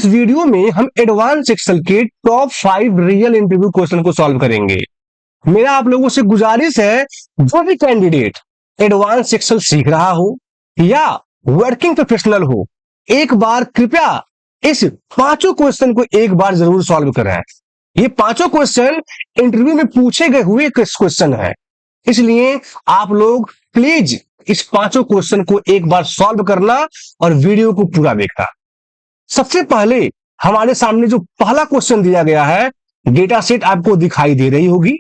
इस वीडियो में हम एडवांस एक्सेल के टॉप 5 रियल इंटरव्यू क्वेश्चन को सॉल्व करेंगे। मेरा आप लोगों से गुजारिश है, जो भी कैंडिडेट एडवांस एक्सेल सीख रहा हो या वर्किंग प्रोफेशनल हो, एक बार कृपया इस पांचों क्वेश्चन को एक बार जरूर सॉल्व करें। ये पांचों क्वेश्चन इंटरव्यू में पूछे गए हुए क्वेश्चन है, इसलिए आप लोग प्लीज इस पांचों क्वेश्चन को एक बार सॉल्व करना और वीडियो को पूरा देखना। सबसे पहले हमारे सामने जो पहला क्वेश्चन दिया गया है, डेटा सेट आपको दिखाई दे रही होगी,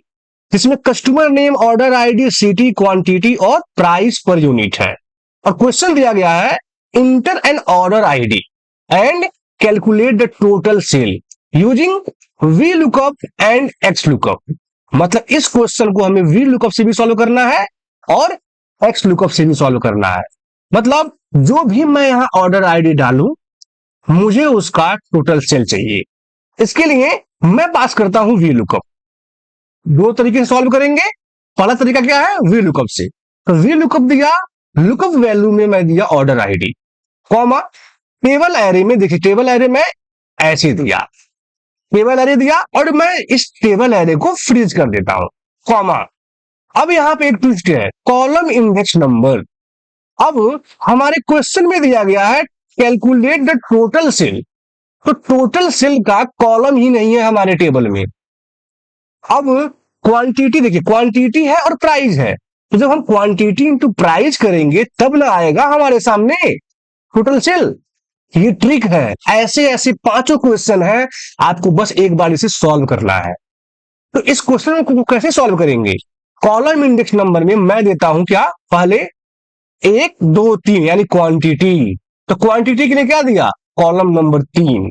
जिसमें customer name, order ID, city, quantity और प्राइस पर यूनिट है। और क्वेश्चन दिया गया है, enter an order ID and calculate the total sale using V lookup and X lookup. मतलब इस क्वेश्चन को हमें वी लुकअप से भी सॉल्व करना है और एक्स लुकअप से भी सॉल्व करना है। मतलब जो भी मैं यहां ऑर्डर आईडी डालूं, मुझे उसका टोटल सेल चाहिए। इसके लिए मैं पास करता हूं वी लुकअप। दो तरीके से सॉल्व करेंगे। पहला तरीका क्या है, वी लुकअप से। तो वी लुकअप दिया, लुकअप वैल्यू में मैं दिया order ID, comma table array में, देखिए टेबल एरे में ऐसे दिया, टेबल एरे दिया और मैं इस टेबल एरे को फ्रीज कर देता हूं, कॉमा। अब यहां पे एक ट्विस्ट है, कॉलम इंडेक्स नंबर। अब हमारे क्वेश्चन में दिया गया है कैलकुलेट द टोटल सेल, तो टोटल सेल का कॉलम ही नहीं है हमारे टेबल में। अब क्वांटिटी, देखिए क्वांटिटी है और प्राइस है, तो जब हम क्वांटिटी इंटू प्राइस करेंगे तब ना आएगा हमारे सामने टोटल सेल। ये ट्रिक है। ऐसे ऐसे पांचों क्वेश्चन है, आपको बस एक बार इसे सॉल्व करना है। तो इस क्वेश्चन को कैसे सॉल्व करेंगे, कॉलम इंडेक्स नंबर में मैं देता हूं क्या, पहले 1 2 3 यानी क्वांटिटी। तो क्वांटिटी के लिए क्या दिया, कॉलम नंबर 3,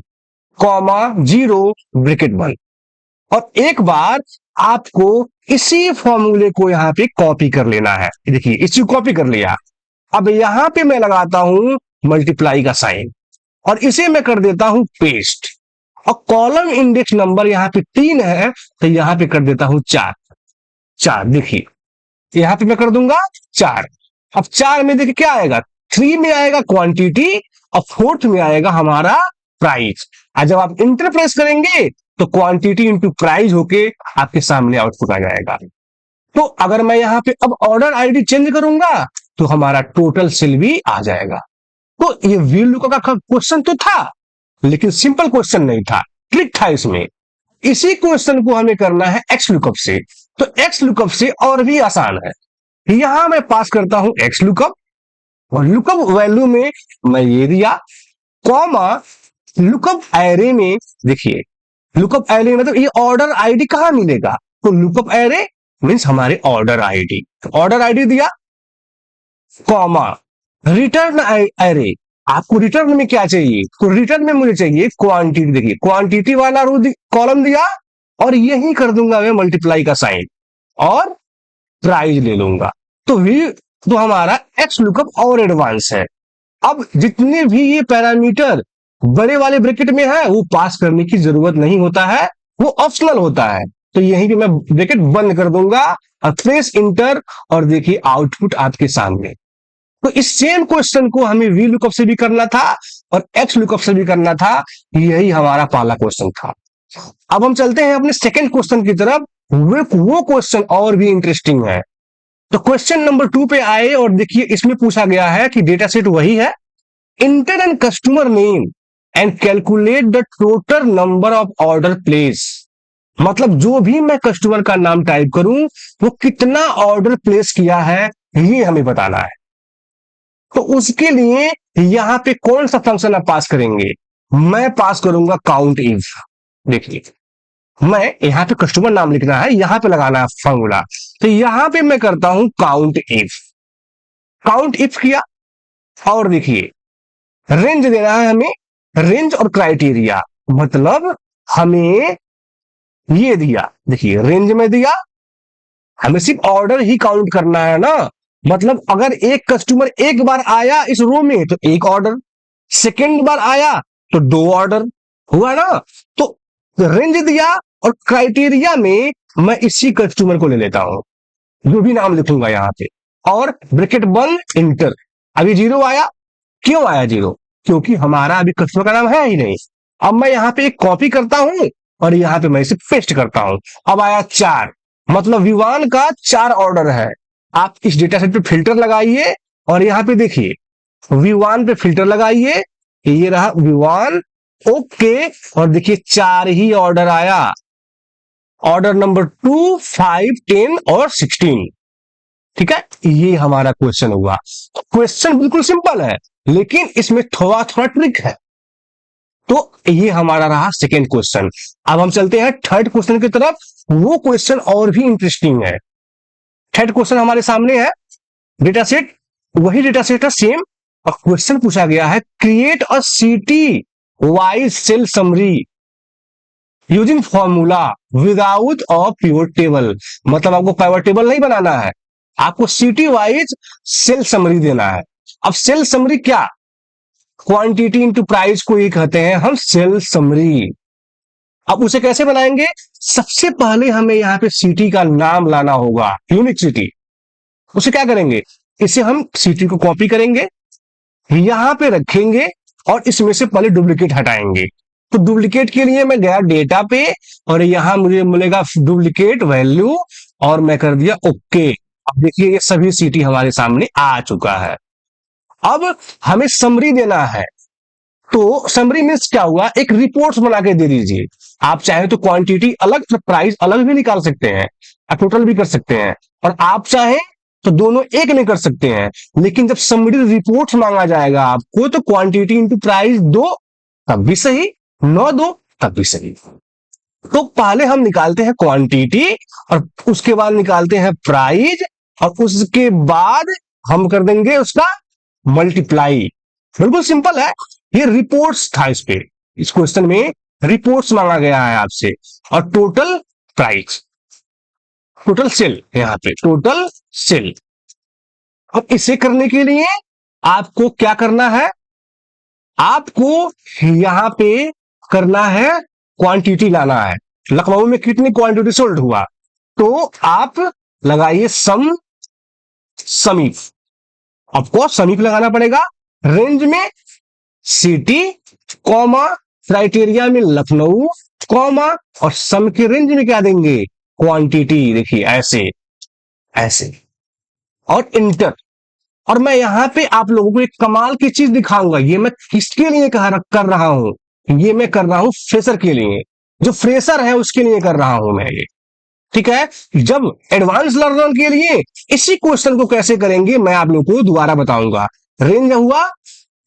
कॉमा 0 ब्रैकेट 1। और एक बार आपको इसी फॉर्मूले को यहां पे कॉपी कर लेना है। देखिए इसी कॉपी कर लिया। अब यहां पे मैं लगाता हूं मल्टीप्लाई का साइन और इसे मैं कर देता हूं पेस्ट। और कॉलम इंडेक्स नंबर यहां पे 3 है, तो यहां पे कर देता हूं 4। देखिए यहां पे मैं कर दूंगा 4। अब 4 में देखिए क्या आएगा, 3 में आएगा क्वांटिटी और 4th में आएगा हमारा प्राइस। और जब आप इंटर प्रेस करेंगे तो क्वांटिटी इंटू प्राइस होके आपके सामने आउटपुट आ जाएगा। तो अगर मैं यहां पे अब ऑर्डर आईडी चेंज करूंगा तो हमारा टोटल सेल भी आ जाएगा। तो ये वी लुकअप का क्वेश्चन तो था, लेकिन सिंपल क्वेश्चन नहीं था, ट्रिक था इसमें। इसी क्वेश्चन को हमें करना है एक्स लुकअप से। तो एक्स लुकअप से और भी आसान है। यहां मैं पास करता हूं एक्स लुकअप और लुकअप वैल्यू में मैं ये दिया, कॉमा लुकअप एरे में, देखिए लुकअप एरे मतलब ये ऑर्डर आईडी कहां मिलेगा, तो लुकअप एरे मींस हमारे ऑर्डर आईडी। ऑर्डर आईडी दिया, कॉमा रिटर्न एरे। आपको रिटर्न में क्या चाहिए, तो रिटर्न में मुझे चाहिए क्वांटिटी। देखिए क्वांटिटी वाला कॉलम दिया और यही कर दूंगा मैं मल्टीप्लाई का साइन और प्राइस ले लूंगा। तो हमारा एक्स लुकअप और एडवांस है। अब जितने भी ये पैरामीटर बड़े वाले ब्रैकेट में है वो पास करने की जरूरत नहीं होता है, वो ऑप्शनल होता है। तो यहीं पे मैं ब्रैकेट बंद कर दूंगा और प्रेस इंटर और देखिए आउटपुट आपके सामने। तो इस सेम क्वेश्चन को हमें वी लुकअप से भी करना था और एक्स लुकअप से भी करना था। यही हमारा पहला क्वेश्चन था। अब हम चलते हैं अपने सेकंड क्वेश्चन की तरफ। वो क्वेश्चन और भी इंटरेस्टिंग है। तो क्वेश्चन नंबर 2 पे आए और देखिए इसमें पूछा गया है कि डेटा सेट वही है, inter and customer name and calculate the total number of order place. मतलब जो भी मैं कस्टमर का नाम टाइप करूं वो कितना ऑर्डर प्लेस किया है ये हमें बताना है। तो उसके लिए यहां पे कौन सा फंक्शन आप पास करेंगे, मैं पास करूंगा काउंट इफ। देखिए मैं यहां पे कस्टमर नाम लिखना है, यहां पे लगाना है फॉर्मूला, तो यहां पे मैं करता हूं काउंट इफ। काउंट इफ किया और देखिए रेंज देना है हमें, रेंज और क्राइटेरिया। मतलब हमें ये दिया, देखिए रेंज में दिया, हमें सिर्फ ऑर्डर ही काउंट करना है ना। मतलब अगर एक कस्टमर एक बार आया इस रो में तो एक ऑर्डर, सेकेंड बार आया तो 2 ऑर्डर हुआ ना। तो रेंज दिया और क्राइटेरिया में मैं इसी कस्टमर को ले लेता हूं, जो भी नाम लिखूंगा यहां पे, और ब्रैकेट बंद इंटर। अभी 0 आया, क्यों आया 0, क्योंकि हमारा अभी कस्टमर का नाम है ही नहीं। अब मैं यहाँ पे एक कॉपी करता हूं और यहाँ पे मैं इसे पेस्ट करता हूं। अब आया 4, मतलब विवान का 4 ऑर्डर है। आप इस डेटा सेट पे फिल्टर लगाइए और यहाँ पे देखिए विवान पे फिल्टर लगाइए, ये रहा विवान, ओके, और देखिए 4 ही ऑर्डर आया, ऑर्डर नंबर 2, 5, 10 और 16। ठीक है, ये हमारा क्वेश्चन हुआ। क्वेश्चन बिल्कुल सिंपल है लेकिन इसमें थोड़ा थोड़ा ट्रिक है। तो ये हमारा रहा सेकेंड क्वेश्चन। अब हम चलते हैं थर्ड क्वेश्चन की तरफ। वो क्वेश्चन और भी इंटरेस्टिंग है। थर्ड क्वेश्चन हमारे सामने है, डेटा सेट वही डेटा सेट है सेम, और क्वेश्चन पूछा गया है create a city wise sale summary using formula without a pivot table. मतलब आपको पिवट टेबल नहीं बनाना है, आपको सिटी वाइज सेल समरी देना है। अब सेल समरी क्या, क्वांटिटी इंटू प्राइस को ये कहते हैं हम सेल समरी। अब उसे कैसे बनाएंगे, सबसे पहले हमें यहाँ पे सिटी का नाम लाना होगा, यूनिक सिटी। उसे क्या करेंगे, इसे हम सिटी को कॉपी करेंगे, यहां पे रखेंगे और इसमें से पहले डुप्लीकेट हटाएंगे। तो डुप्लीकेट के लिए मैं गया डेटा पे और यहां मुझे मिलेगा डुप्लीकेट वैल्यू और मैं कर दिया ओके। अब देखिए ये सभी सिटी हमारे सामने आ चुका है। अब हमें समरी देना है, तो समरी मीन्स क्या हुआ, एक रिपोर्ट्स बना के दे दीजिए। आप चाहे तो क्वांटिटी अलग तो प्राइस अलग भी निकाल सकते हैं, टोटल भी कर सकते हैं, और आप चाहे तो दोनों एक में कर सकते हैं। लेकिन जब समरी रिपोर्ट्स मांगा जाएगा आपको, तो क्वांटिटी इंटू प्राइस दो तब भी सही, 9 दो तब भी सही। तो पहले हम निकालते हैं क्वांटिटी और उसके बाद निकालते हैं प्राइस और उसके बाद हम कर देंगे उसका मल्टीप्लाई। बिल्कुल सिंपल है। ये रिपोर्ट्स था, इस पे इस क्वेश्चन में रिपोर्ट्स मांगा गया है आपसे, और टोटल प्राइस, टोटल सेल, यहां पे टोटल सेल। अब इसे करने के लिए आपको क्या करना है, आपको यहां पे करना है क्वांटिटी लाना है। लखनऊ में कितनी क्वांटिटी सोल्ड हुआ, तो आप लगाइए सम समीप, आपको समीप लगाना पड़ेगा। रेंज में सिटी, कॉमा, क्राइटेरिया में लखनऊ, कॉमा, और सम के रेंज में क्या देंगे, क्वांटिटी। देखिए ऐसे ऐसे और इंटर। और मैं यहां पे आप लोगों को एक कमाल की चीज दिखाऊंगा। ये मैं किसके लिए कर रहा हूं, ये मैं कर रहा हूं फ्रेशर के लिए, जो फ्रेशर है उसके लिए कर रहा हूं मैं ये। ठीक है, जब एडवांस लर्नर के लिए इसी क्वेश्चन को कैसे करेंगे मैं आप लोगों को दोबारा बताऊंगा। रेंज हुआ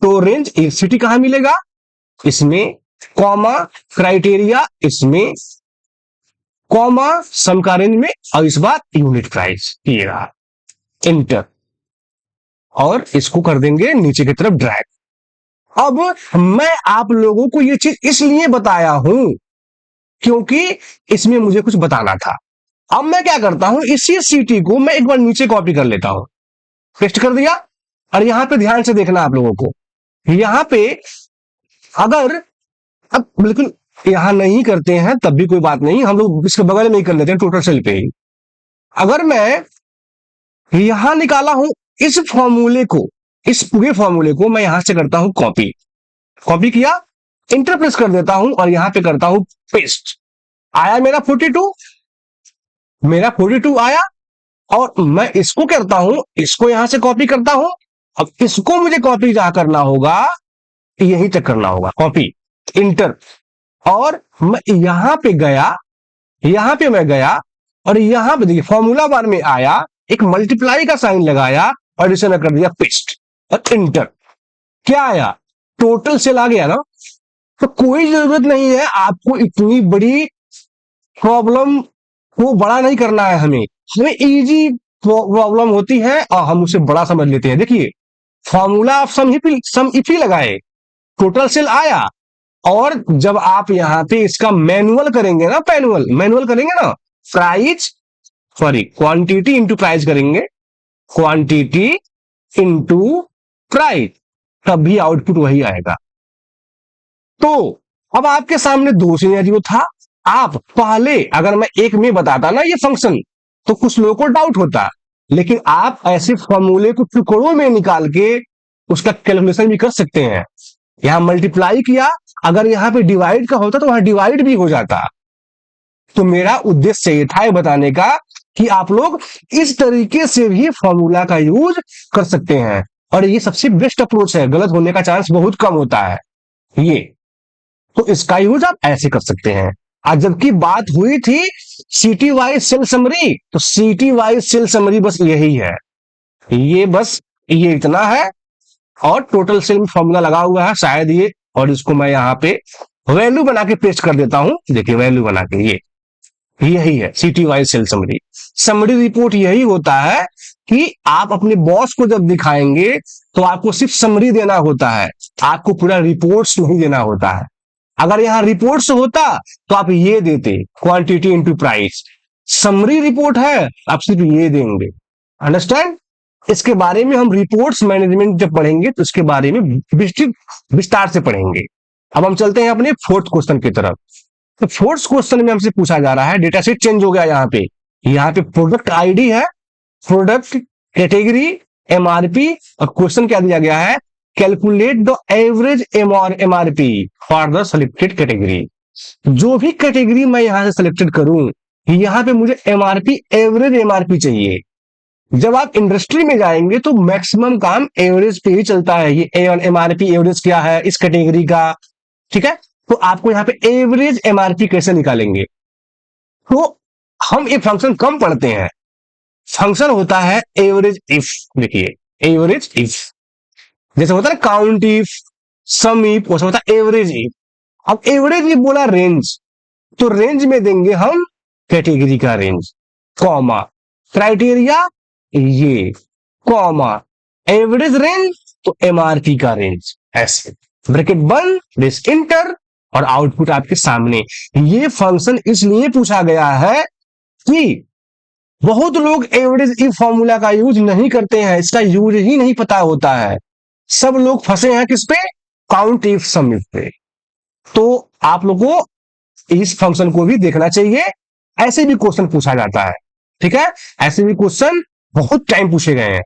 तो रेंज सिटी कहां मिलेगा, इसमें, कॉमा, क्राइटेरिया इसमें, कॉमा, सम का रेंज में, और इस बार यूनिट प्राइस, ये रहा इंटर। और इसको कर देंगे नीचे की तरफ ड्रैग। अब मैं आप लोगों को ये चीज इसलिए बताया हूं क्योंकि इसमें मुझे कुछ बताना था। अब मैं क्या करता हूं, इसी सिटी को मैं एक बार नीचे कॉपी कर लेता हूं, पेस्ट कर दिया। और यहां पे ध्यान से देखना आप लोगों को, यहां पे अगर अब बिल्कुल यहां नहीं करते हैं तब भी कोई बात नहीं, हम लोग इसके बगल में ही कर लेते हैं, टोटल सेल पे ही। अगर मैं यहां निकाला हूं इस फॉर्मूले को, इस पूरे फॉर्मूले को मैं यहां से करता हूं कॉपी, कॉपी किया, इंटर प्रेस कर देता हूं और यहां पे करता हूं पेस्ट। आया मेरा 42, मेरा 42 आया। और मैं इसको करता हूं, इसको यहां से कॉपी करता हूं। अब इसको मुझे कॉपी जहां करना होगा, यहीं तक करना होगा, कॉपी, इंटर। और मैं यहां पे गया, यहां पे मैं गया और यहां पे देखिए फॉर्मूला बार में आया, एक मल्टीप्लाई का साइन लगाया और इसे मैं कर दिया पेस्ट और इंटर। क्या आया, टोटल सेल आ गया ना। तो कोई जरूरत नहीं है आपको इतनी बड़ी प्रॉब्लम को बड़ा नहीं करना है, हमें इजी प्रॉब्लम होती है और हम उसे बड़ा समझ लेते हैं। देखिए फॉर्मूला आप सम इफ ही लगाए, टोटल सेल आया, और जब आप यहां पे इसका मैनुअल करेंगे ना, मैनुअल करेंगे ना, price sorry quantity into price करेंगे, क्वांटिटी इंटू प्राइस, तब भी आउटपुट वही आएगा। तो अब आपके सामने दो सिनेरियो था। आप पहले अगर मैं एक में बताता ना ये फंक्शन, तो कुछ लोगों को डाउट होता, लेकिन आप ऐसे फॉर्मूले को टुकड़ों में निकाल के उसका कैलकुलेशन भी कर सकते हैं। यहां मल्टीप्लाई किया, अगर यहाँ पे डिवाइड का होता तो वहां डिवाइड भी हो जाता। तो मेरा उद्देश्य ये था ये बताने का कि आप लोग इस तरीके से भी फॉर्मूला का यूज कर सकते हैं, और ये सबसे बेस्ट अप्रोच है, गलत होने का चांस बहुत कम होता है ये। तो इसका यूज आप ऐसे कर सकते हैं। आज जबकि बात हुई थी सिटी वाइज सेल समरी, तो सिटी वाइज सेल समरी बस यही है, ये बस ये इतना है, और टोटल सेल में फॉर्मूला लगा हुआ है शायद ये, और इसको मैं यहाँ पे वैल्यू बना के पेस्ट कर देता हूं। देखिए वैल्यू बना के, ये यही है city wise sale summary. Summary report यही होता है कि आप अपने बॉस को जब दिखाएंगे तो आपको सिर्फ समरी देना होता है, आपको पूरा रिपोर्ट्स नहीं देना होता है। अगर यहां रिपोर्ट्स होता तो आप ये देते, quantity into price. Summary report है, आप सिर्फ ये देंगे। अंडरस्टैंड? इसके बारे में हम रिपोर्ट्स मैनेजमेंट जब पढ़ेंगे तो इसके बारे में विस्तार से पढ़ेंगे। अब हम चलते हैं अपने फोर्थ क्वेश्चन की तरफ। तो फोर्थ क्वेश्चन में हमसे पूछा जा रहा है, डेटा सेट चेंज हो गया, यहाँ पे प्रोडक्ट आईडी है, प्रोडक्ट कैटेगरी, एमआरपी, और क्वेश्चन क्या दिया गया है, calculate the average MRP for the selected category. जो भी कैटेगरी मैं यहां से सिलेक्टेड करूं, यहां पे मुझे एमआरपी, एवरेज एमआरपी चाहिए। जब आप इंडस्ट्री में जाएंगे तो मैक्सिमम काम एवरेज पे ही चलता है। ये एमआरपी एवरेज क्या है इस कैटेगरी का, ठीक है। तो आपको यहाँ पे एवरेज एमआरपी कैसे निकालेंगे, तो हम एक फंक्शन कम पढ़ते हैं, फंक्शन होता है एवरेज इफ। देखिए एवरेज इफ, जैसे होता है काउंट इफ, सम इफ, वैसे होता है एवरेज इफ। अब एवरेज इफ बोला रेंज, तो रेंज में देंगे हम कैटेगरी का रेंज, कॉमा क्राइटेरिया ये, कॉमा एवरेज रेंज तो एमआरपी का रेंज, ऐसे ब्रैकेट बंद, दिस इंटर, और आउटपुट आपके सामने। ये फंक्शन इसलिए पूछा गया है कि बहुत लोग एवरेज इफ फॉर्मूला का यूज नहीं करते हैं, इसका यूज ही नहीं पता होता है। सब लोग फंसे हैं किस पे, काउंट इफ सम इफ पे। तो आप लोगों को इस फंक्शन को भी देखना चाहिए, ऐसे भी क्वेश्चन पूछा जाता है, ठीक है। ऐसे भी क्वेश्चन बहुत टाइम पूछे गए हैं।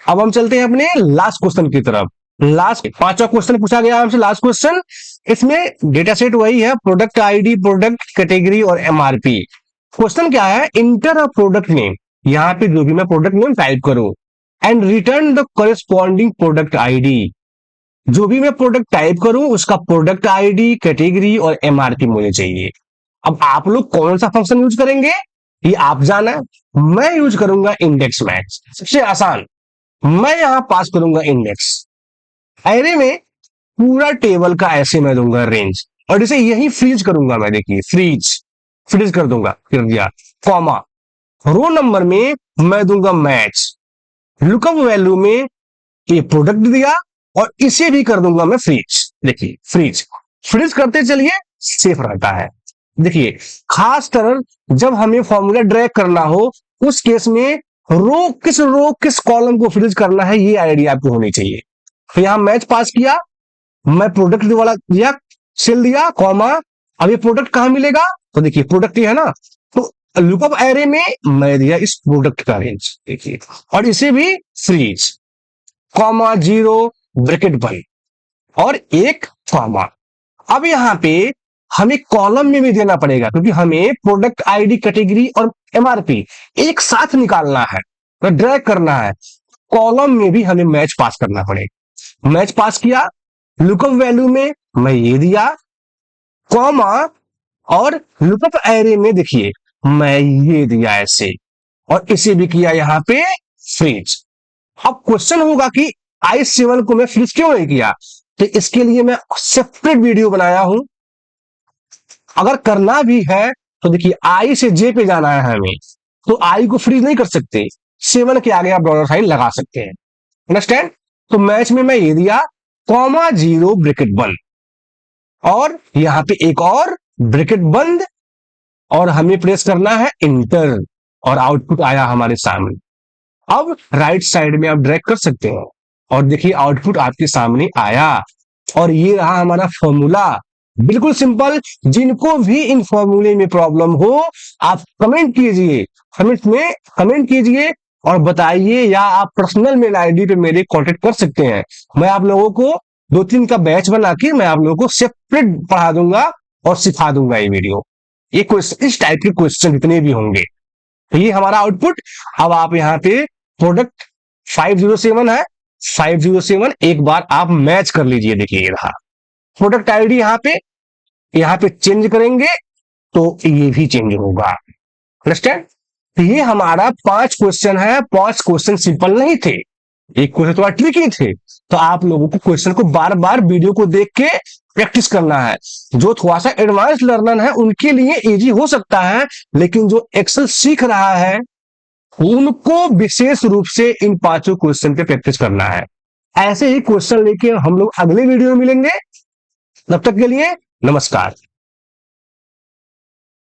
अब हम चलते हैं अपने लास्ट क्वेश्चन की तरफ। लास्ट पांचवा क्वेश्चन पूछा गया हमसे, लास्ट क्वेश्चन। इसमें डेटा सेट वही है, प्रोडक्ट आईडी, प्रोडक्ट कैटेगरी और एमआरपी। क्वेश्चन क्या है, इंटर अ प्रोडक्ट नेम, यहां पे जो भी मैं प्रोडक्ट नेम टाइप करूं, and return the corresponding product ID. जो भी मैं प्रोडक्ट टाइप करूं उसका प्रोडक्ट आईडी, कैटेगरी और एमआरपी मुझे चाहिए। अब आप लोग कौन सा फंक्शन यूज करेंगे ये आप जाना, मैं यूज करूंगा इंडेक्स मैच, सबसे आसान। मैं यहां पास करूंगा इंडेक्स, एरे में पूरा टेबल का ऐसे मैं दूंगा रेंज, और इसे यही फ्रीज करूंगा मैं, देखिए फ्रीज कर दूंगा, कर दिया, कॉमा रो नंबर में मैं दूंगा मैच, लुकअप वैल्यू में ये प्रोडक्ट दिया, और इसे भी कर दूंगा मैं फ्रीज। देखिए फ्रीज करते चलिए, सेफ रहता है। देखिए खास तरह जब हमें फॉर्मूला ड्रैग करना हो उस केस में रो किस कॉलम को फ्रीज करना है ये आइडिया आपको होनी चाहिए। तो यहां मैच पास किया, मैं प्रोडक्ट वाला दिया, सेल दिया, कॉमा, अब ये प्रोडक्ट कहां मिलेगा, तो देखिए प्रोडक्ट ही है ना, तो लुकअप एरे में मैं दिया इस प्रोडक्ट का रेंज, देखिए, और इसे भी फ्रीज, कॉमा 0 ब्रैकेट बंद और एक कॉमा। अब यहां पे हमें कॉलम में भी देना पड़ेगा, क्योंकि हमें प्रोडक्ट आईडी, कैटेगरी और एमआरपी एक साथ निकालना है, तो ड्रैग करना है, कॉलम में भी हमें मैच पास करना पड़ेगा। मैच पास किया, लुकअप वैल्यू में मैं ये दिया, कॉमा, और लुकअप एरे में देखिए मैं ये दिया ऐसे, और इसे भी किया यहां पे फ्रीज। अब क्वेश्चन होगा कि i7 को मैं फ्रीज क्यों नहीं किया, तो इसके लिए मैं सेपरेट वीडियो बनाया हूं। अगर करना भी है तो देखिए आई से जे पे जाना है हमें, तो आई को फ्रीज नहीं कर सकते, 7 के आगे आप डॉलर साइन लगा सकते हैं। अंडरस्टैंड? तो मैच में मैं ये दिया, कॉमा 0 ब्रैकेट बंद, और यहां पे एक और ब्रैकेट बंद, और हमें प्रेस करना है इंटर, और आउटपुट आया हमारे सामने। अब राइट साइड में आप ड्रैग कर सकते हैं, और देखिए आउटपुट आपके सामने आया, और ये रहा हमारा फॉर्मूला। बिल्कुल सिंपल। जिनको भी इन फॉर्मूले में प्रॉब्लम हो आप कमेंट कीजिए, कमेंट कीजिए और बताइए, या आप पर्सनल मेल आईडी पे मेरे कांटेक्ट कर सकते हैं। मैं आप लोगों को 2-3 का बैच बना के मैं आप लोगों को सेपरेट पढ़ा दूंगा और सिखा दूंगा ये वीडियो। ये क्वेश्चन, इस टाइप के क्वेश्चन जितने भी होंगे, तो ये हमारा आउटपुट। अब आप यहाँ पे प्रोडक्ट 507 है, 507 एक बार आप मैच कर लीजिए। देखिए ये रहा प्रोडक्ट आईडी, यहाँ पे चेंज करेंगे तो ये भी चेंज होगा। अंडरस्टैंड? तो ये हमारा 5 क्वेश्चन है। 5 क्वेश्चन सिंपल नहीं थे, एक क्वेश्चन थोड़ा ट्रिकी थे। तो आप लोगों को क्वेश्चन को बार बार वीडियो को देख के प्रैक्टिस करना है। जो थोड़ा सा एडवांस लर्नर है उनके लिए इजी हो सकता है, लेकिन जो एक्सेल सीख रहा है उनको विशेष रूप से इन 5 क्वेश्चन पे प्रैक्टिस करना है। ऐसे ही क्वेश्चन लेके हम लोग अगले वीडियो में मिलेंगे। तब तक के लिए नमस्कार।